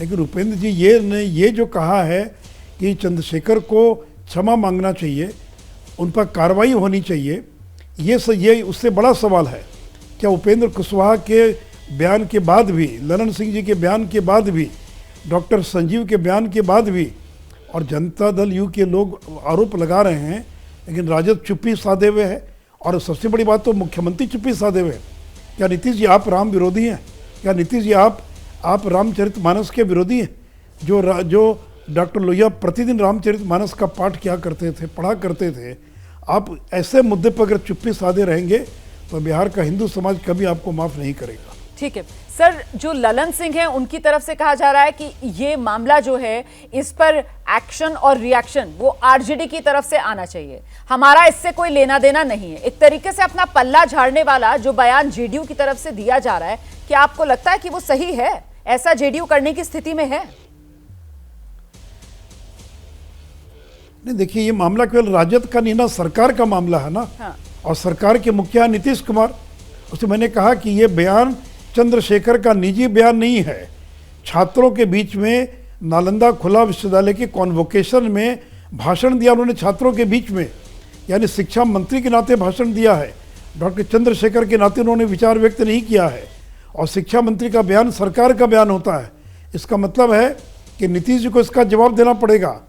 लेकिन उपेंद्र जी ये जो कहा है कि चंद्रशेखर को क्षमा मांगना चाहिए, उन पर कार्रवाई होनी चाहिए, ये उससे बड़ा सवाल है। क्या उपेंद्र कुशवाहा के बयान के बाद भी, ललन सिंह जी के बयान के बाद भी, डॉक्टर संजीव के बयान के बाद भी, और जनता दल यू के लोग आरोप लगा रहे हैं, लेकिन राजद चुप्पी साधे हुए है। और सबसे बड़ी बात तो मुख्यमंत्री चुप्पी साधे हुए हैं। क्या नीतीश जी आप राम विरोधी हैं? क्या नीतीश जी आप रामचरितमानस के विरोधी हैं? जो डॉक्टर लोहिया प्रतिदिन रामचरितमानस का पाठ किया करते थे, पढ़ा करते थे, आप ऐसे मुद्दे पर अगर चुप्पी साधे रहेंगे तो बिहार का हिंदू समाज कभी आपको माफ नहीं करेगा। ठीक है सर, जो ललन सिंह हैं उनकी तरफ से कहा जा रहा है कि ये मामला जो है इस पर एक्शन और रिएक्शन वो आरजेडी की तरफ से आना चाहिए, हमारा इससे कोई लेना देना नहीं है। एक तरीके से अपना पल्ला झाड़ने वाला जो बयान जेडीयू की तरफ से दिया जा रहा है, क्या आपको लगता है कि वो सही है? ऐसा जेडीयू करने की स्थिति में है? नहीं, देखिए ये मामला केवल राजद का नहीं ना, सरकार का मामला है ना। हाँ। और सरकार के मुखिया नीतीश कुमार, उससे मैंने कहा कि ये बयान चंद्रशेखर का निजी बयान नहीं है। छात्रों के बीच में नालंदा खुला विश्वविद्यालय के कॉन्वोकेशन में भाषण दिया उन्होंने, छात्रों के बीच में, यानी शिक्षा मंत्री के नाते भाषण दिया है। डॉक्टर चंद्रशेखर के नाते उन्होंने विचार व्यक्त नहीं किया है। और शिक्षा मंत्री का बयान सरकार का बयान होता है। इसका मतलब है कि नीतीश जी को इसका जवाब देना पड़ेगा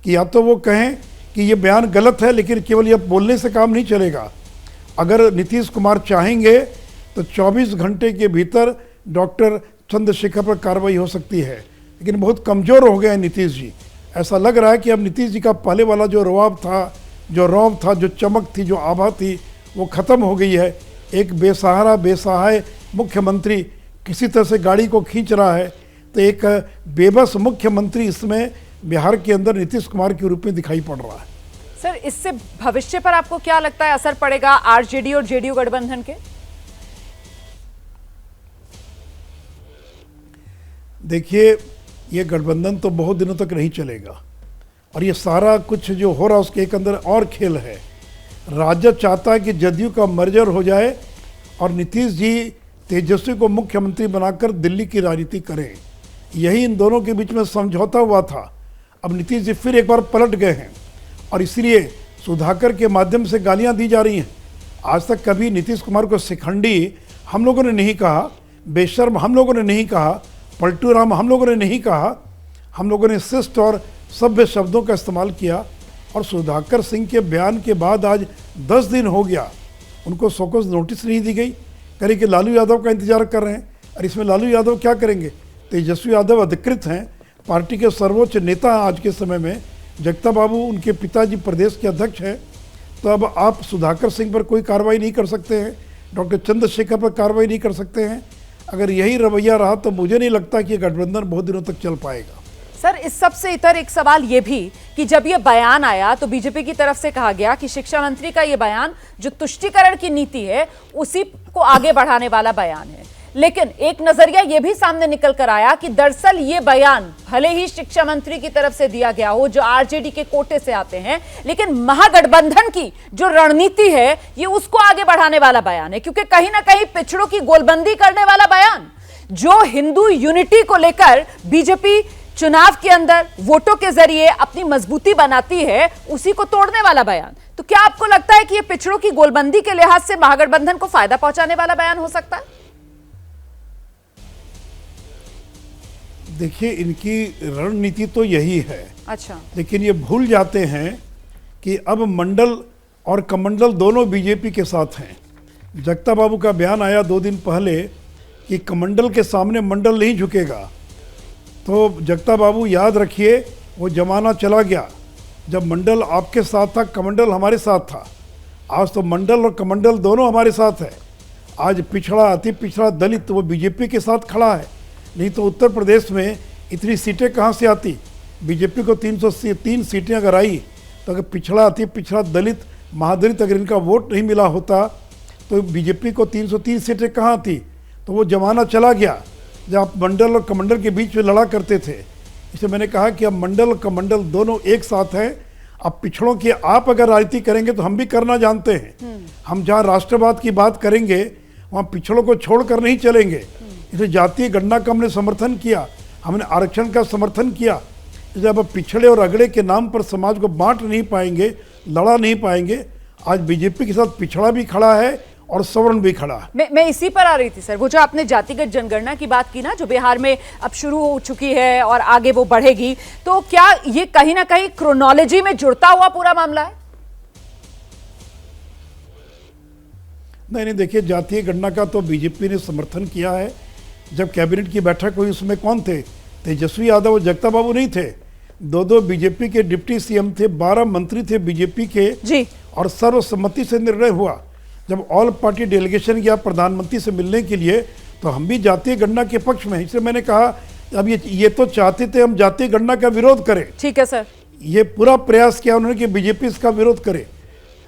कि या तो वो कहें कि ये बयान गलत है, लेकिन केवल ये बोलने से काम नहीं चलेगा। अगर नीतीश कुमार चाहेंगे तो 24 घंटे के भीतर डॉक्टर चंद्रशेखर पर कार्रवाई हो सकती है, लेकिन बहुत कमज़ोर हो गए हैं नीतीश जी। ऐसा लग रहा है कि अब नीतीश जी का पहले वाला जो रौब था, जो चमक थी, जो आभा थी, वो ख़त्म हो गई है। एक बेसहारा बेसहाय मुख्यमंत्री किसी तरह से गाड़ी को खींच रहा है, तो एक बेबस मुख्यमंत्री इसमें बिहार के अंदर नीतीश कुमार के रूप में दिखाई पड़ रहा है। सर, इससे भविष्य पर आपको क्या लगता है असर पड़ेगा आरजेडी और जेडीयू गठबंधन के? देखिए, ये गठबंधन तो बहुत दिनों तक नहीं चलेगा, और ये सारा कुछ जो हो रहा है उसके एक अंदर और खेल है। राजद चाहता है कि जदयू का मर्जर हो जाए और नीतीश जी तेजस्वी को मुख्यमंत्री बनाकर दिल्ली की राजनीति करें। यही इन दोनों के बीच में समझौता हुआ था। अब नीतीश जी फिर एक बार पलट गए हैं, और इसलिए सुधाकर के माध्यम से गालियां दी जा रही हैं। आज तक कभी नीतीश कुमार को शिखंडी हम लोगों ने नहीं कहा, बेशर्म हम लोगों ने नहीं कहा, पलटू राम हम लोगों ने नहीं कहा। हम लोगों ने शिष्ट और सभ्य शब्दों का इस्तेमाल किया। और सुधाकर सिंह के बयान के बाद आज 10 दिन हो गया, उनको शोकॉज नोटिस नहीं दी गई। करें कि लालू यादव का इंतजार कर रहे हैं, और इसमें लालू यादव क्या करेंगे? तेजस्वी यादव अधिकृत हैं, पार्टी के सर्वोच्च नेता हैं आज के समय में। जगता बाबू उनके पिताजी प्रदेश के अध्यक्ष हैं। तो अब आप सुधाकर सिंह पर कोई कार्रवाई नहीं कर सकते हैं, डॉक्टर चंद्रशेखर पर कार्रवाई नहीं कर सकते हैं। अगर यही रवैया रहा तो मुझे नहीं लगता कि गठबंधन बहुत दिनों तक चल पाएगा। सर, इस सबसे इतर एक सवाल ये भी कि जब ये बयान आया तो बीजेपी की तरफ से कहा गया कि शिक्षा मंत्री का ये बयान जो तुष्टीकरण की नीति है उसी को आगे बढ़ाने वाला बयान है। लेकिन एक नजरिया ये भी सामने निकल कर आया कि दरअसल ये बयान भले ही शिक्षा मंत्री की तरफ से दिया गया हो जो आरजेडी के कोटे से आते हैं, लेकिन महागठबंधन की जो रणनीति है ये उसको आगे बढ़ाने वाला बयान है, क्योंकि कहीं ना कहीं पिछड़ों की गोलबंदी करने वाला बयान, जो हिंदू यूनिटी को लेकर बीजेपी चुनाव के अंदर वोटों के जरिए अपनी मजबूती बनाती है, उसी को तोड़ने वाला बयान। तो क्या आपको लगता है कि ये पिछड़ों की गोलबंदी के लिहाज से महागठबंधन को फायदा पहुंचाने वाला बयान हो सकता है? देखिए, इनकी रणनीति तो यही है। अच्छा। लेकिन ये भूल जाते हैं कि अब मंडल और कमंडल दोनों बीजेपी के साथ हैं। जगता बाबू का बयान आया 2 दिन पहले कि कमंडल के सामने मंडल नहीं झुकेगा। तो जगता बाबू याद रखिए, वो जमाना चला गया जब मंडल आपके साथ था, कमंडल हमारे साथ था। आज तो मंडल और कमंडल दोनों हमारे साथ है। आज पिछड़ा, अति पिछड़ा दलित तो वो बीजेपी के साथ खड़ा है, नहीं तो उत्तर प्रदेश में इतनी सीटें कहाँ से आती? बीजेपी को 303 सीटें अगर आई तो अगर पिछड़ा, अति पिछड़ा, दलित, महादलित अगर इनका वोट नहीं मिला होता तो बीजेपी को 303 सीटें कहाँ आती? तो वो जमाना चला गया जब आप मंडल और कमंडल के बीच में लड़ा करते थे। इसलिए मैंने कहा कि अब मंडल और कमंडल दोनों एक साथ हैं। अब पिछड़ों की आप अगर राजनीति करेंगे तो हम भी करना जानते हैं। हम जहाँ राष्ट्रवाद की बात करेंगे वहाँ पिछड़ों को छोड़कर नहीं चलेंगे। इसलिए जातीय गणना का हमने समर्थन किया, हमने आरक्षण का समर्थन किया। इसलिए अब पिछड़े और अगड़े के नाम पर समाज को बांट नहीं पाएंगे, लड़ा नहीं पाएंगे। आज बीजेपी के साथ पिछड़ा भी खड़ा है और सवर्ण भी खड़ा। मैं इसी पर आ रही थी सर, वो जो आपने जातिगत जनगणना की बात की ना, जो बिहार में अब शुरू हो चुकी है और आगे वो बढ़ेगी, तो क्या ये कहीं ना कहीं क्रोनोलॉजी में जुड़ता हुआ पूरा मामला है? नहीं, देखिए, जातीय गणना का तो बीजेपी ने समर्थन किया है। जब कैबिनेट की बैठक हुई उसमें कौन थे? तेजस्वी यादव और जगता बाबू नहीं थे। दो बीजेपी के डिप्टी सीएम थे, 12 मंत्री थे बीजेपी के जी, और सर्वसम्मति से निर्णय हुआ। जब ऑल पार्टी डेलीगेशन गया प्रधानमंत्री से मिलने के लिए, तो हम भी जातीय गणना के पक्ष में, इसलिए मैंने कहा अब ये तो चाहते थे हम जातीय गणना का विरोध करें। ठीक है सर, ये पूरा प्रयास किया उन्होंने कि बीजेपी इसका विरोध करे,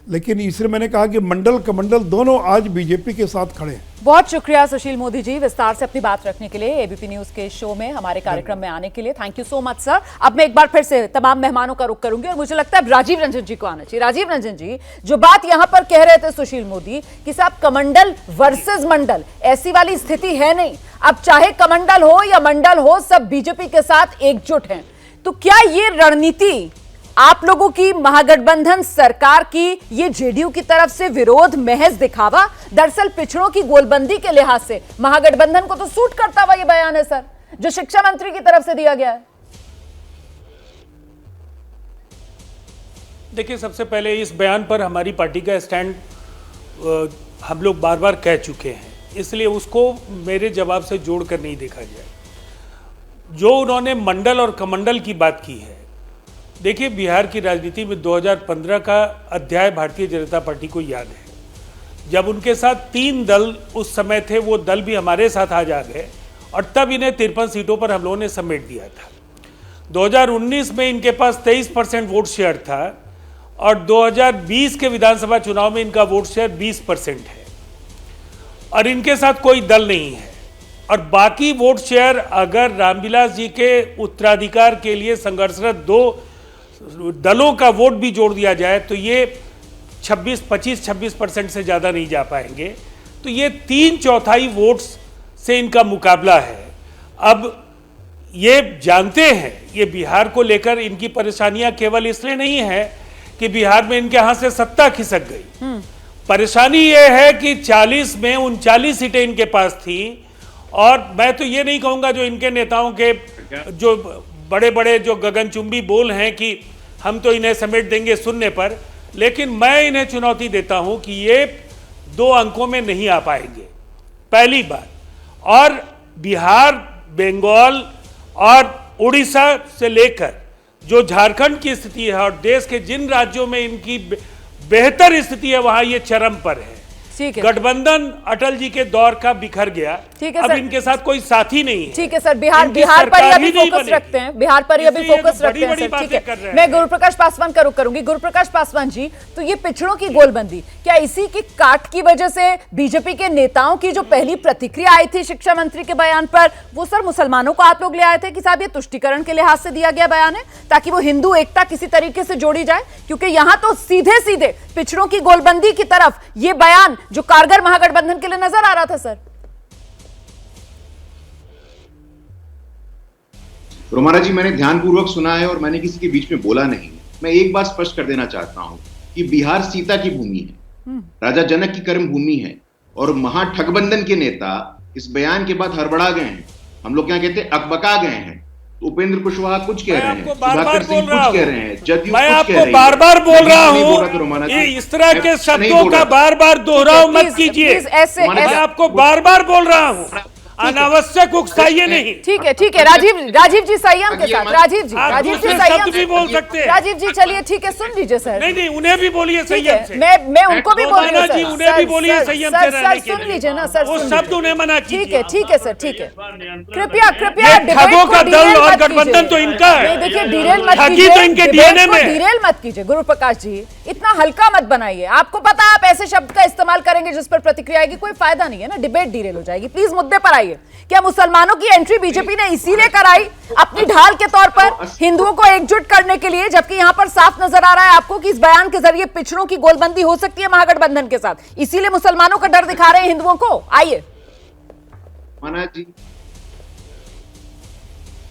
लेकिन इसलिए मैंने कहा कि मंडल कमंडल दोनों आज बीजेपी के साथ खड़े हैं। बहुत शुक्रिया सुशील मोदी जी विस्तार से अपनी बात रखने के लिए, एबीपी न्यूज के शो में हमारे कार्यक्रम में आने के लिए। Thank you so much sir. अब मैं एक बार फिर से तमाम मेहमानों का रुख करूंगी और मुझे लगता है राजीव रंजन जी को आना चाहिए। राजीव रंजन जी, जो बात यहां पर कह रहे थे सुशील मोदी कि साहब कमंडल वर्सेस मंडल, ऐसी वाली स्थिति है नहीं। अब चाहे कमंडल हो या मंडल हो, सब बीजेपी के साथ एकजुट हैं। तो क्या ये रणनीति आप लोगों की, महागठबंधन सरकार की, ये जेडीयू की तरफ से विरोध महज दिखावा? दरअसल पिछड़ों की गोलबंदी के लिहाज से महागठबंधन को तो सूट करता हुआ ये बयान है सर, जो शिक्षा मंत्री की तरफ से दिया गया है। देखिए, सबसे पहले इस बयान पर हमारी पार्टी का स्टैंड हम लोग बार बार कह चुके हैं, इसलिए उसको मेरे जवाब से जोड़कर नहीं देखा जाए। जो उन्होंने मंडल और कमंडल की बात की है, देखिए बिहार की राजनीति में 2015 का अध्याय भारतीय जनता पार्टी को याद है, जब उनके साथ 3 दल उस समय थे, वो दल भी हमारे साथ आ जा गए और तब इन्हें 53 सीटों पर हम लोगों ने समेट दिया था। 2019 में इनके पास 23% वोट शेयर था और 2020 के विधानसभा चुनाव में इनका वोट शेयर 20% है और इनके साथ कोई दल नहीं है। और बाकी वोट शेयर अगर रामविलास जी के उत्तराधिकार के लिए संघर्षरत 2 दलों का वोट भी जोड़ दिया जाए तो ये 25-26% से ज़्यादा नहीं जा पाएंगे। तो ये 3/4 वोट्स से इनका मुकाबला है। अब ये जानते हैं, ये बिहार को लेकर इनकी परेशानियां केवल इसलिए नहीं है कि बिहार में इनके हाथ से सत्ता खिसक गई। परेशानी ये है कि 40 में 39 सीटें इनके पास थी और मैं तो ये नहीं कहूँगा जो इनके नेताओं के जो बड़े बड़े जो गगनचुंबी बोल हैं कि हम तो इन्हें समेट देंगे सुनने पर, लेकिन मैं इन्हें चुनौती देता हूं कि ये 2 अंकों में नहीं आ पाएंगे, पहली बात। और बिहार, बंगाल और उड़ीसा से लेकर जो झारखंड की स्थिति है और देश के जिन राज्यों में इनकी बेहतर स्थिति है, वहां ये चरम पर है। गठबंधन अटल जी के दौर का बिखर गया, अब इनके साथ कोई साथी नहीं है। ठीक है सर, बिहार पर ही अभी फोकस रखते हैं, बिहार पर ही अभी फोकस रखते हैं सर। ठीक है, मैं गुरुप्रकाश पासवान का रुख करूंगी। गुरुप्रकाश पासवान जी, तो ये पिछड़ों की गोलबंदी, क्या इसी की काट की वजह से बीजेपी के नेताओं की जो पहली प्रतिक्रिया आई थी शिक्षा मंत्री के बयान पर, वो सर मुसलमानों को आप लोग ले आए थे कि साहब ये तुष्टीकरण के लिहाज से दिया गया बयान है ताकि वो हिंदू एकता किसी तरीके से जोड़ी जाए? क्योंकि यहां तो सीधे सीधे पिछड़ों की गोलबंदी की तरफ ये बयान जो कारगर महागठबंधन के लिए नजर आ रहा था सर। रोमाना जी, मैंने ध्यानपूर्वक सुना है और मैंने किसी के बीच में बोला नहीं। मैं एक बात स्पष्ट कर देना चाहता हूं कि बिहार सीता की भूमि है, राजा जनक की कर्म भूमि है और महाठगबंधन के नेता इस बयान के बाद हड़बड़ा गए हैं। हम लोग क्या कहते हैं, अकबका गए हैं। तो उपेंद्र कुशवाहा कुछ कह रहे हैं, सुधाकर सिंह कुछ कह रहे हैं, जदयू मैं कुछ कह आपको रही बार बार बोल रहा हूं, ये इस तरह के शब्दों का बार बार दोहराव मत कीजिए। मैं आपको बार बार बोल रहा हूं, अनावश्यक उकसाइए नहीं। ठीक है, राजीव जी संयम के साथ। राजीव जी संयम भी बोल सकते हैं। राजीव जी चलिए, ठीक है, सुन लीजिए सर। नहीं, उन्हें भी बोलिए संयम से। मैं उनको भी बोलिए सर, उन्हें भी बोलिए संयम से रहने के लिए। सुन लीजिए ना सर, वो शब्द उन्हें मना कीजिए। ठीक है सर, ठीक है। कृपया ठगों का दल और गठबंधन तो इनका है। देखिए, डिरेल मत कीजिए, तो इनके डीएनए में डिरेल मत कीजिए। गुरुप्रकाश जी, इतना हल्का मत बनाइए। आपको पता है आप ऐसे शब्द का इस्तेमाल करेंगे जिस पर प्रतिक्रिया आएगी, कोई फायदा नहीं है ना, डिबेट डिरेल हो जाएगी। प्लीज मुद्दे पर आइए। क्या मुसलमानों की एंट्री बीजेपी ने इसीलिए कराई अपनी ढाल के तौर पर, हिंदुओं को एकजुट करने के लिए, जबकि यहां पर साफ नजर आ रहा है आपको कि इस बयान के जरिए पिछड़ों की गोलबंदी हो सकती है महागठबंधन के साथ, इसीलिए मुसलमानों का डर दिखा रहे हैं हिंदुओं को? आइए।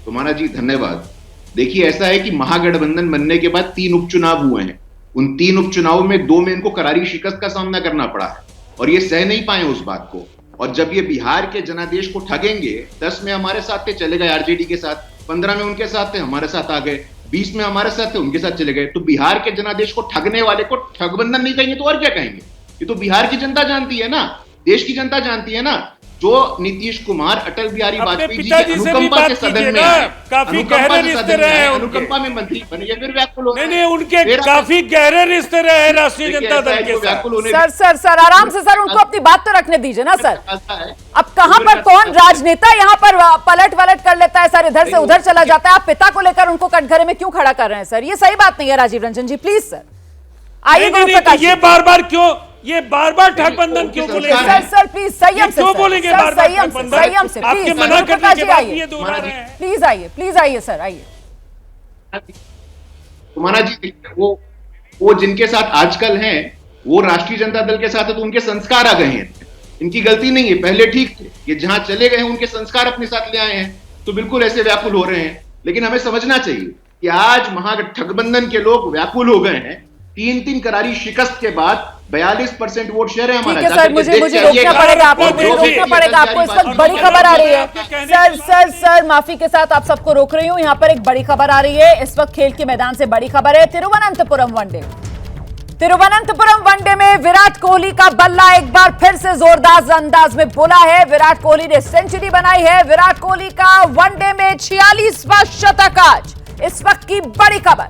तुम्हारा जी धन्यवाद। देखिए, ऐसा है कि महागठबंधन बनने के बाद 3 उपचुनाव हुए हैं। उन 3 उपचुनावों में 2 में इनको करारी शिकस्त का सामना करना पड़ा है और ये सह नहीं पाए उस बात को। और जब ये बिहार के जनादेश को ठगेंगे, 10 में हमारे साथ थे, चले गए आरजेडी के साथ, 15 में उनके साथ थे, हमारे साथ आ गए, 20 में हमारे साथ थे, उनके साथ चले गए। तो बिहार के जनादेश को ठगने वाले को ठगबंधन नहीं कहेंगे तो और क्या कहेंगे? ये तो बिहार की जनता जानती है ना, देश की जनता जानती है ना। जो नीतीश कुमार अटल बिहारी वाजपेयी जी के अनुकंपा के सदन में आए, काफी गहरे रिश्ते रहे हैं, अनुकंपा में मंत्री बन गए, फिर व्याकुल हो नहीं, उनके काफी गहरे रिश्ते रहे हैं राष्ट्रीय जनता दल के साथ। सर आराम से, सर उनको अपनी बात तो रखने दीजिए ना सर। अब कहां पर कौन राजनेता यहाँ पर पलट वलट कर लेता है सर, इधर से उधर चला जाता है। आप पिता को लेकर उनको कटघरे में क्यों खड़ा कर रहे हैं सर? ये सही बात नहीं है राजीव रंजन जी, प्लीज सर आइए। ये बार बार ठगबंधन क्यों बोलेंगे सर प्लीज संयम से, क्यों बोलेंगे बार बार ठगबंधन? संयम से आपके मना करने के बाद ये दोहरा रहे हैं। प्लीज आइए सर, आइए। कुमारा जी, वो जिनके साथ आजकल हैं वो राष्ट्रीय जनता दल के साथ है तो उनके संस्कार आ गए हैं, इनकी गलती नहीं है, पहले ठीक थे, ये जहां चले गए हैं उनके संस्कार अपने साथ ले आए हैं, तो बिल्कुल ऐसे व्याकुल हो रहे हैं। लेकिन हमें समझना चाहिए कि आज महागठबंधन के लोग व्याकुल हो गए हैं। 3 करारी शिकस्त के बाद 42% वोट शेयर है हमारा। सर मुझे रोकना पड़ेगा, आपको रोकना पड़ेगा। आपको इस वक्त बड़ी खबर आ रही है सर माफी के साथ आप सबको रोक रही हूँ। यहाँ पर एक बड़ी खबर आ रही है इस वक्त खेल के मैदान से। बड़ी खबर है तिरुवनंतपुरम वनडे में विराट कोहली का बल्ला एक बार फिर से जोरदार अंदाज में बोला है। विराट कोहली ने सेंचुरी बनाई है। विराट कोहली का वनडे में 46वां शतक आज इस वक्त की बड़ी खबर।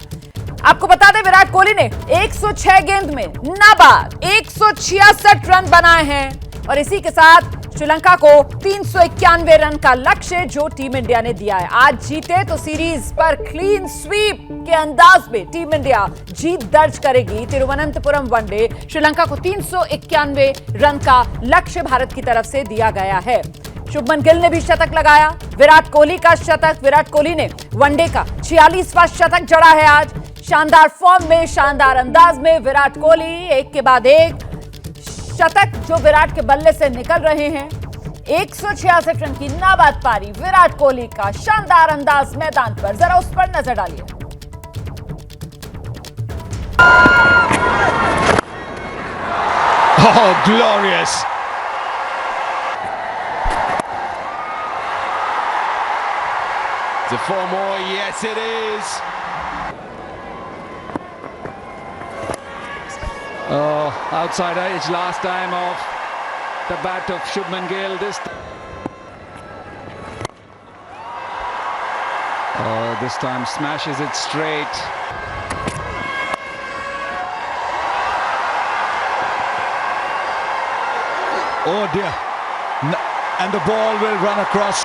आपको बता दें विराट कोहली ने 106 गेंद में नाबाद 166 रन बनाए हैं और इसी के साथ श्रीलंका को 391 रन का लक्ष्य जो टीम इंडिया ने दिया है। आज जीते तो सीरीज पर क्लीन स्वीप के अंदाज में टीम इंडिया जीत दर्ज करेगी। तिरुवनंतपुरम वनडे श्रीलंका को 391 रन का लक्ष्य भारत की तरफ से दिया गया है। शुभमन गिल ने भी शतक लगाया। विराट कोहली का शतक, विराट कोहली ने वनडे का 46वां शतक जड़ा है आज। शानदार फॉर्म में, शानदार अंदाज में विराट कोहली एक के बाद एक शतक जो विराट के बल्ले से निकल रहे हैं। 166 रन की नाबाद पारी विराट कोहली का शानदार अंदाज मैदान पर, जरा उस पर नजर डालिए। Oh, glorious! The 4 more, yes it is. Oh, outside edge last time off the bat of Shubman Gill. This time smashes it straight. Oh dear. And the ball will run across.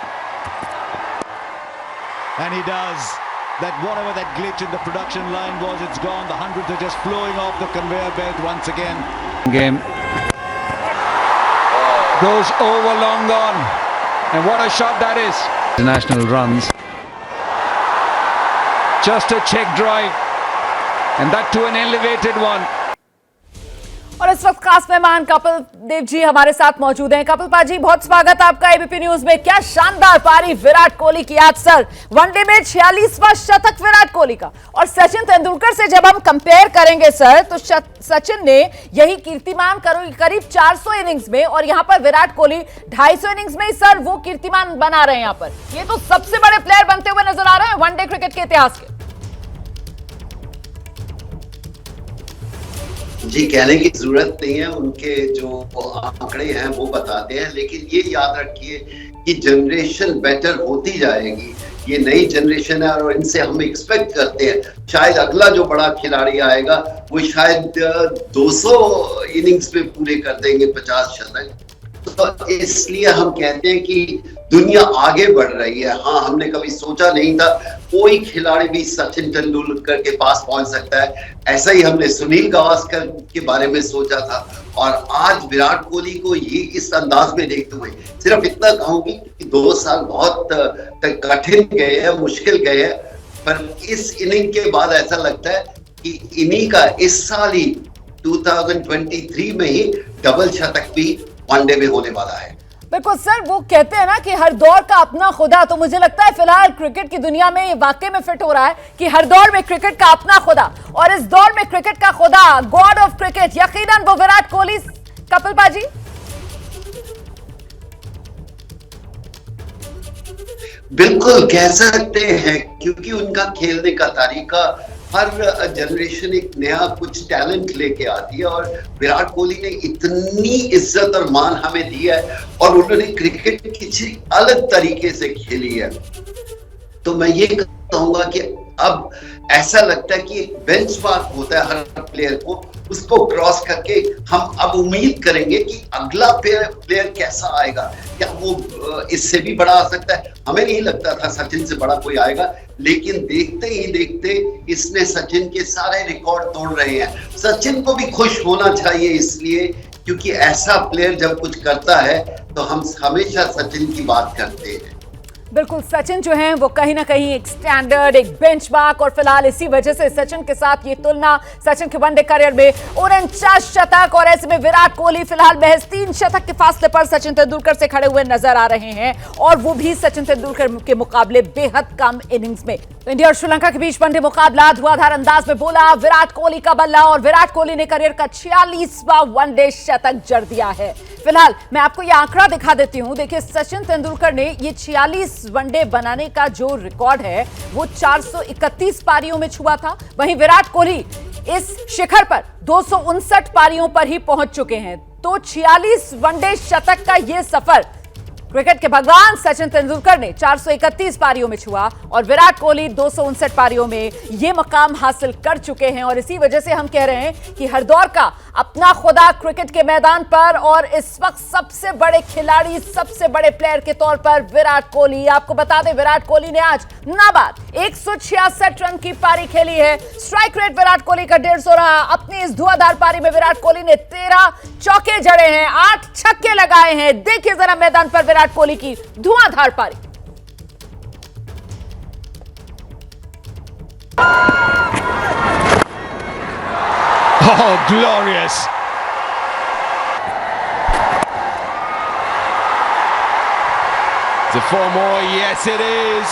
And he does. That whatever that glitch in the production line was, it's gone. The hundreds are just flowing off the conveyor belt once again. Game goes over, long gone. And what a shot that is. International runs. Just a check drive. And that to an elevated one. और इस वक्त खास मेहमान कपिल देव जी हमारे साथ मौजूद हैं। कपिल पाजी, बहुत स्वागत आपका एबीपी न्यूज में। क्या शानदार पारी विराट कोहली की आज सर। वनडे में 46वां शतक विराट कोहली का, और सचिन तेंदुलकर से जब हम कंपेयर करेंगे सर तो सचिन ने यही कीर्तिमान करीब 400 इनिंग्स में, और यहां पर विराट कोहली 250 इनिंग्स में सर वो कीर्तिमान बना रहे हैं। यहां पर ये तो सबसे बड़े प्लेयर बनते हुए नजर आ रहे हैं वनडे क्रिकेट के इतिहास के। जी, कहने की जरूरत नहीं है, उनके जो आंकड़े हैं वो बताते हैं। लेकिन ये याद रखिए कि जनरेशन बेटर होती जाएगी। ये नई जनरेशन है और इनसे हम एक्सपेक्ट करते हैं शायद अगला जो बड़ा खिलाड़ी आएगा वो शायद 200 इनिंग्स में पूरे कर देंगे 50 शतक। तो इसलिए हम कहते हैं कि दुनिया आगे बढ़ रही है। हाँ, हमने कभी सोचा नहीं था कोई खिलाड़ी भी सचिन तेंदुलकर के पास पहुंच सकता है। ऐसा ही हमने सुनील गावस्कर के बारे में सोचा था, और आज विराट कोहली को ये इस अंदाज में देखते हुए सिर्फ इतना कहूंगी कि 2 साल बहुत कठिन गए हैं, मुश्किल गए हैं, पर इस इनिंग के बाद ऐसा लगता है कि इन्हीं का इस साल ही 2023 में ही डबल शतक भी वनडे में होने वाला है। बिल्कुल सर, वो कहते हैं ना कि हर दौर का अपना खुदा, तो मुझे लगता है फिलहाल क्रिकेट की दुनिया में ये वाकई में फिट हो रहा है कि हर दौर में क्रिकेट का अपना खुदा, और इस दौर में क्रिकेट का खुदा, गॉड ऑफ क्रिकेट, यकीनन वो विराट कोहली कपिल बाजी। बिल्कुल कह सकते हैं, क्योंकि उनका खेलने का तरीका, हर जनरेशन एक नया कुछ टैलेंट लेके आती है, और विराट कोहली ने इतनी इज्जत और मान हमें दिया है, और उन्होंने क्रिकेट किसी अलग तरीके से खेली है। तो मैं ये कहूंगा कि अब ऐसा लगता है कि एक बेंचमार्क होता है हर प्लेयर को, उसको क्रॉस करके हम अब उम्मीद करेंगे कि अगला प्लेयर कैसा आएगा, क्या वो इससे भी बड़ा आ सकता है। हमें नहीं लगता था सचिन से बड़ा कोई आएगा, लेकिन देखते ही देखते इसने सचिन के सारे रिकॉर्ड तोड़ रहे हैं। सचिन को भी खुश होना चाहिए इसलिए, क्योंकि ऐसा प्लेयर जब कुछ करता है तो हम हमेशा सचिन की बात करते हैं। बिल्कुल, सचिन जो हैं वो कहीं ना कहीं एक स्टैंडर्ड, एक बेंचमार्क, और फिलहाल इसी वजह से सचिन के साथ ये तुलना, सचिन के वनडे करियर में 49 शतक, और ऐसे में विराट कोहली फिलहाल महज 3 शतक के फासले पर सचिन तेंदुलकर से खड़े हुए नजर आ रहे हैं, और वो भी सचिन तेंदुलकर के मुकाबले बेहद कम इनिंग्स में। इंडिया और श्रीलंका के बीच वनडे मुकाबला धुआंधार अंदाज में बोला विराट कोहली का बल्ला, और विराट कोहली ने करियर का 46वां वनडे शतक जड़ दिया है। फिलहाल मैं आपको यह आंकड़ा दिखा देती हूं। देखिए, सचिन तेंदुलकर ने ये 46 वनडे बनाने का जो रिकॉर्ड है वो 431 पारियों में छुआ था। वहीं विराट कोहली इस शिखर पर 259 पारियों पर ही पहुंच चुके हैं। तो 46 वनडे शतक का यह सफर क्रिकेट के भगवान सचिन तेंदुलकर ने 431 पारियों में छुआ, और विराट कोहली 259 पारियों में यह मकाम हासिल कर चुके हैं। और इसी वजह से हम कह रहे हैं कि हर दौर का अपना खुदा क्रिकेट के मैदान पर, और इस वक्त सबसे बड़े खिलाड़ी, सबसे बड़े प्लेयर के तौर पर विराट कोहली। आपको बता दें, विराट कोहली ने आज नाबाद 166 रन की पारी खेली है। स्ट्राइक रेट विराट कोहली का 150 रहा। अपनी इस धुआंधार पारी में विराट कोहली ने 13 चौके जड़े हैं, 8 छक्के लगाए हैं। देखिए जरा मैदान पर विराट कोहली की धुआंधार पारी। Oh, glorious. The 4 more, yes it is.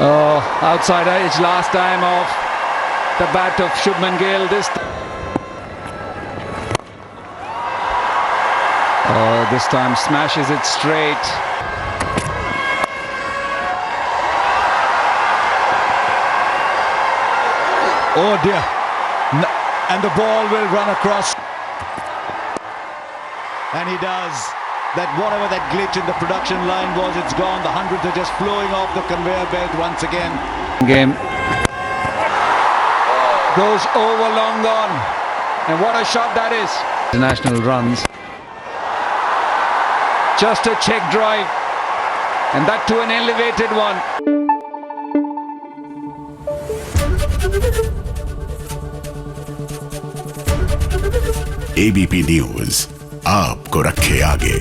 Oh, outside edge last time off the bat of Shubman Gill. This time smashes it straight. Oh dear. And the ball will run across. And he does. That whatever that glitch in the production line was, it's gone. The hundreds are just flowing off the conveyor belt once again. Game goes over, long gone. And what a shot that is. International runs. Just a check drive. And that to an elevated one. ABP news आपको रखे आगे।